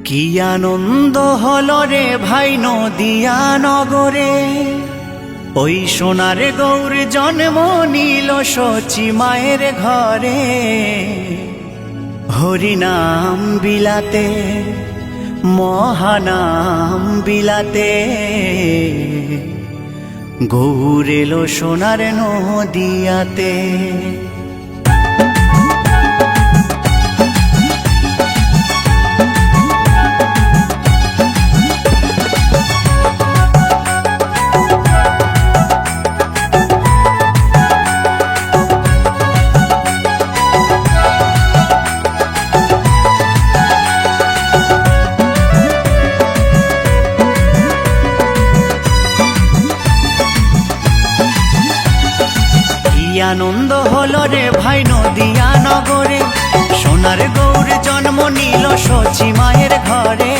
কি আনন্দ হলো রে ভাই নদিয়া নগরে, ওই সোনার গৌর জন্ম নিল শচী মায়ের ঘরে। হরিনাম বিলাতে মহানাম বিলাতে, গৌর এলো সোনার নদিয়াতে। আনন্দ হলো রে ভাই নদিয়া নগরে, সোনার গৌর জন্ম নিল শচী মায়ের ঘরে।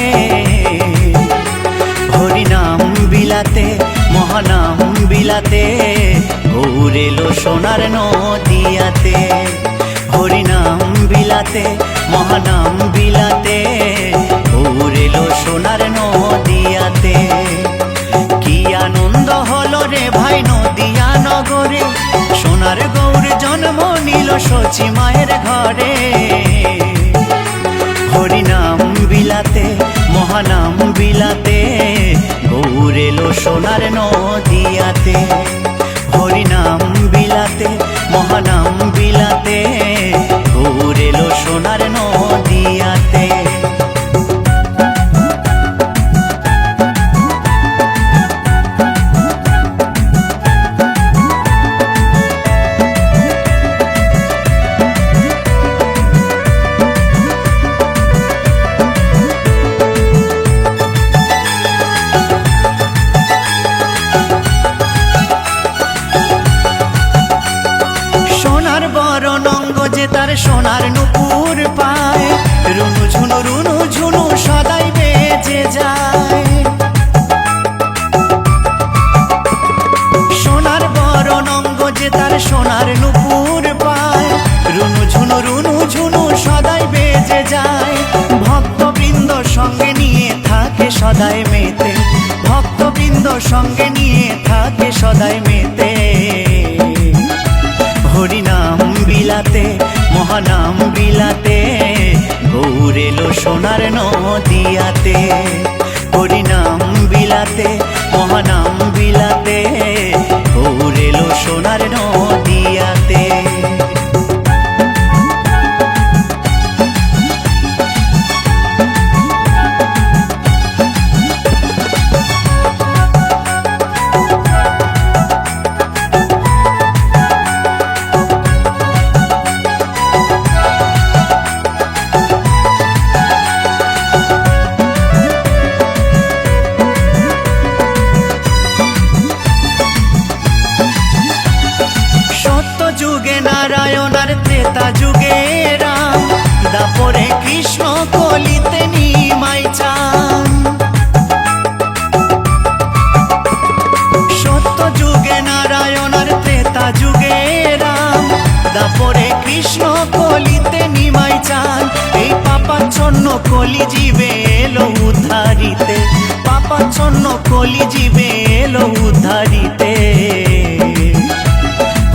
হরিনাম বিলাতে মহানাম বিলাতে, গৌর এলো সোনার নদিয়াতে। হরিনাম বিলাতে মহানাম বিলাতে, গৌর এলো সোনার নদিয়াতে। কি আনন্দ হলো রে ভাই নদিয়া নগরে, সোনার গৌর জন্ম নিল শচী মায়ের ঘরে। হরিনাম বিলাতে মহানাম বিলাতে, গৌর এলো সোনার নদিয়াতে। হরিনাম বিলাতে মহানাম বিলাতে, গৌর এলো সোনার নদিয়াতে। তার সোনার নুপুর পায়, রুনু ঝুনু সদাই বেজে যায়। সোনার বরণ অঙ্গ যে তার সোনার নুপুর পায়, রুনু ঝুনু সদাই বেজে যায়। ভক্তবৃন্দ সঙ্গে নিয়ে থাকে সদাই মেতে, ভক্তবৃন্দ সঙ্গে নিয়ে থাকে সদাই মেতে। হরিনাম বিলাতে মহানাম বিলাতে, গৌর এলো সোনার নদিয়াতে। হরিনাম বিলাতে মহানাম বিলাতে, গৌর এলো সোনার নদিয়াতে। যুগে নারায়ণ আর ত্রেতা যুগে রাম, দাপরে কৃষ্ণ কলিতে নিমাই চান। সত্য যুগে নারায়ণ আর ত্রেতা যুগে রাম, দাপরে কৃষ্ণ কলিতে নিমাই চান। এই পাপাচ্ছন্ন কলি জীবে এলো উদ্ধারিতে, পাপাচ্ছন্ন কলি জীবে এলো উদ্ধারিতে।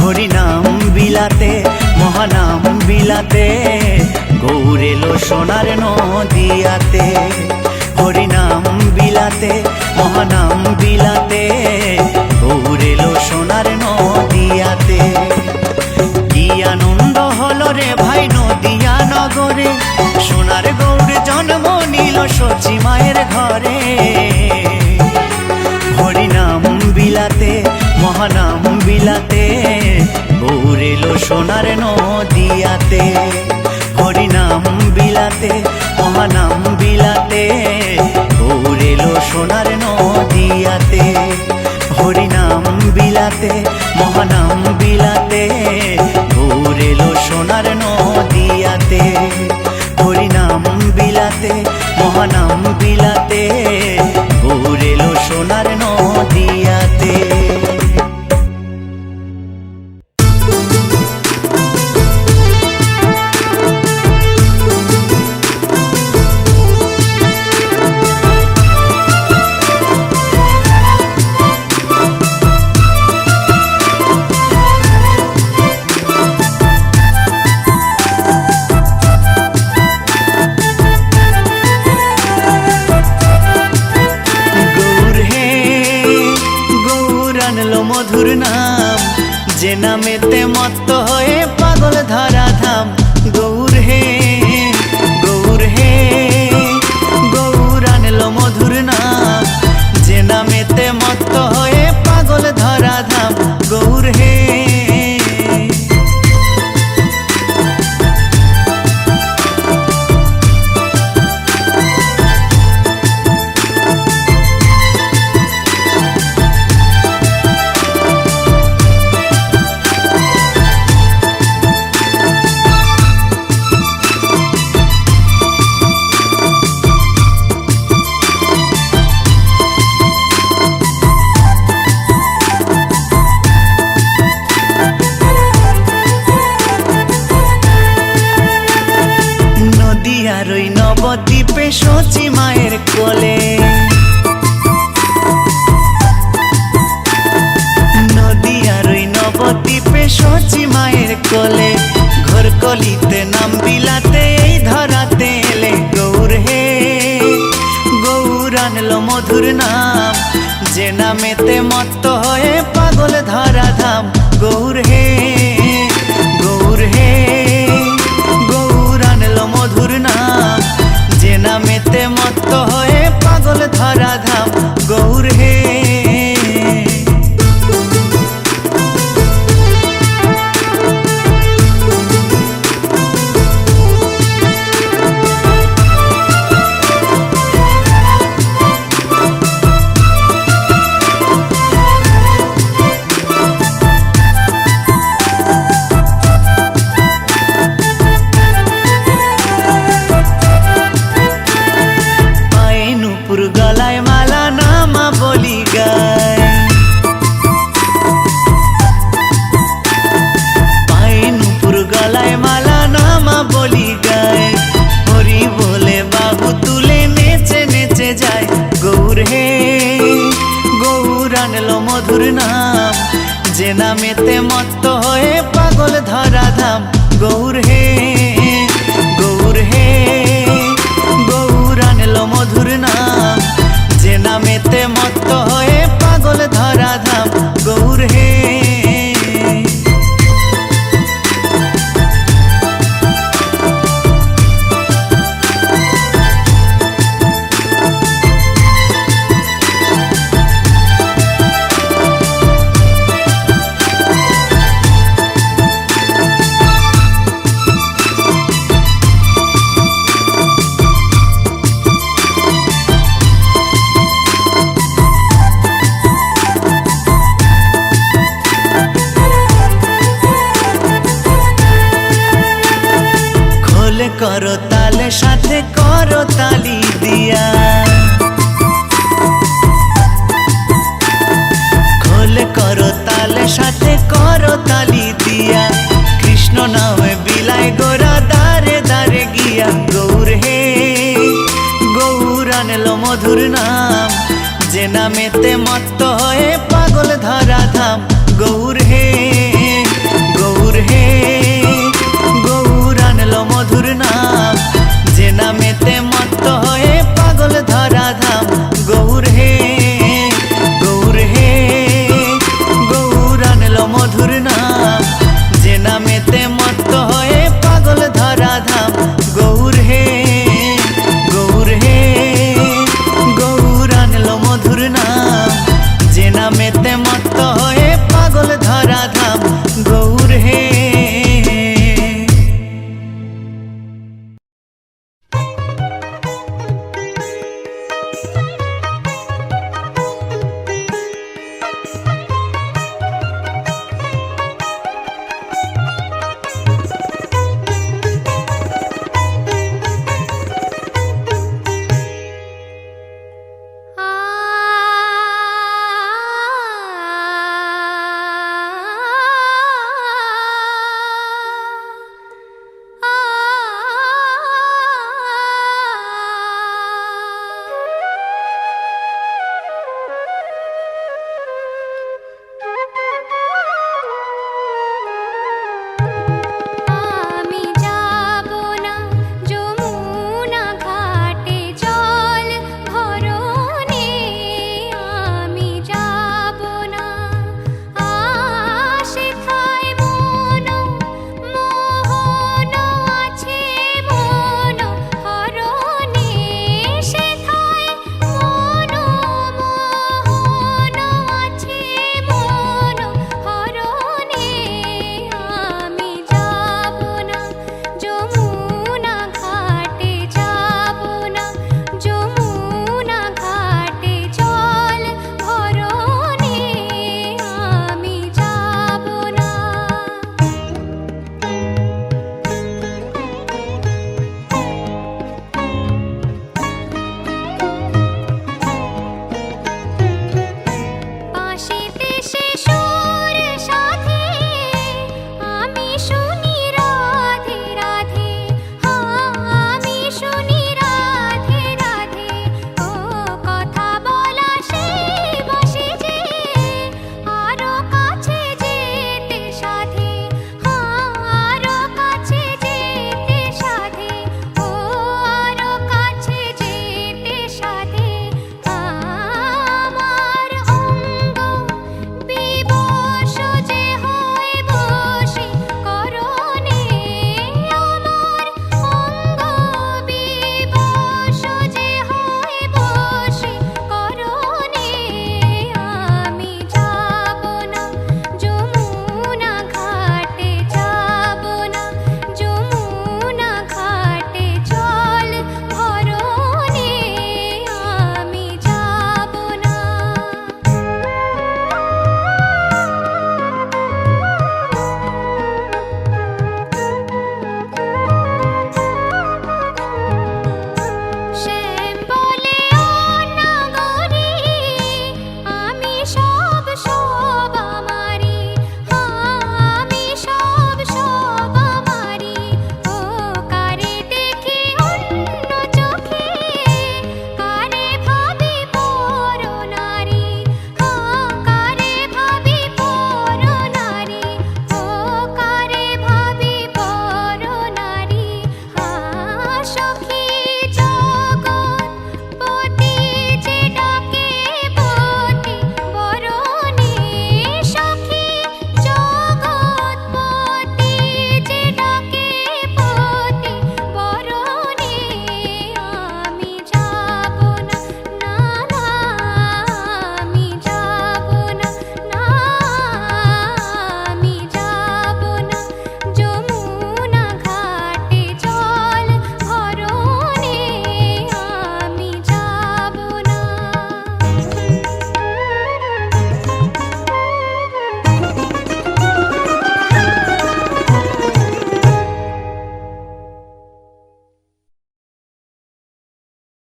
হরিনাম বিলাতে মহানাম বিলাতে, গৌর এলো সোনার নদিয়াতে। হরিনাম বিলাতে মহানাম বিলাতে, গৌর এলো সোনার নদিয়াতে। কি আনন্দ হলো রে ভাই নদিয়া নগরে, সোনার গৌর জন্ম নিল শচী মায়ের ঘরে। হরিনাম বিলাতে মহানাম বিলাতে, গৌর এলো সোনার নদিয়াতে। হরিনাম বিলাতে মহানাম বিলাতে, গৌর এলো সোনার নদিয়াতে। হরিনাম বিলাতে মহানাম বিলাতে, গৌর এলো সোনার নদিয়াতে। হরিনাম বিলাতে মহানাম বিলাতে, গৌর এলো সোনার নদিয়াতে। নাম, যে নামেতে মত্ত হয়ে পাগল ধরা ধাম। গৌর হে গৌর হে, গৌর আনলো মধুর নাম, যে নামেতে মত্ত হয়ে পাগল ধরা ধাম। গৌর হে নদিয়ার ওই নবদ্বীপে শচী মায়ের কোলে, নদিয়ার ওই নবদ্বীপে শচী মায়ের কোলে, ঘোর কলিতে নাম বিলাতে এই ধরাতে এলে। গৌর হে গৌর আনলো মধুর নাম, যে নামেতে মত্ত হয়ে পাগল ধরা ধাম। গৌর হে গৌর হে, গৌর আনলো মধুর নাম, যে নামেতে মত্ত হয়ে পাগল ধরা ধাম। গৌর হে গলায় মালা নামা বলি গায়, পায়ে নুপুর গলায় মালা নামা বলি গায়, হরি বলে বাহু তুলে নেচে নেচে যায়। গৌর হে গৌর আনলো মধুর নাম, যে নামেতে মত্ত হয়ে পাগল ধরা ধাম। গৌর হে গৌর হে, গৌর আনলো মধুর নাম, যে নামেতে মত্ত হয়ে পাগল ধরা ধাম। গৌর হে করো তালে সাথে করো তালি দিয়া, খোলে করো তালে সাথে করো তালি দিয়া, কৃষ্ণ নামে বিলাই গোরা দারে দারে গিয়া। গৌর হে গৌর আনলো মধুর নাম, যে নামেতে মত্ত হয়ে পাগল ধরা ধাম। গৌর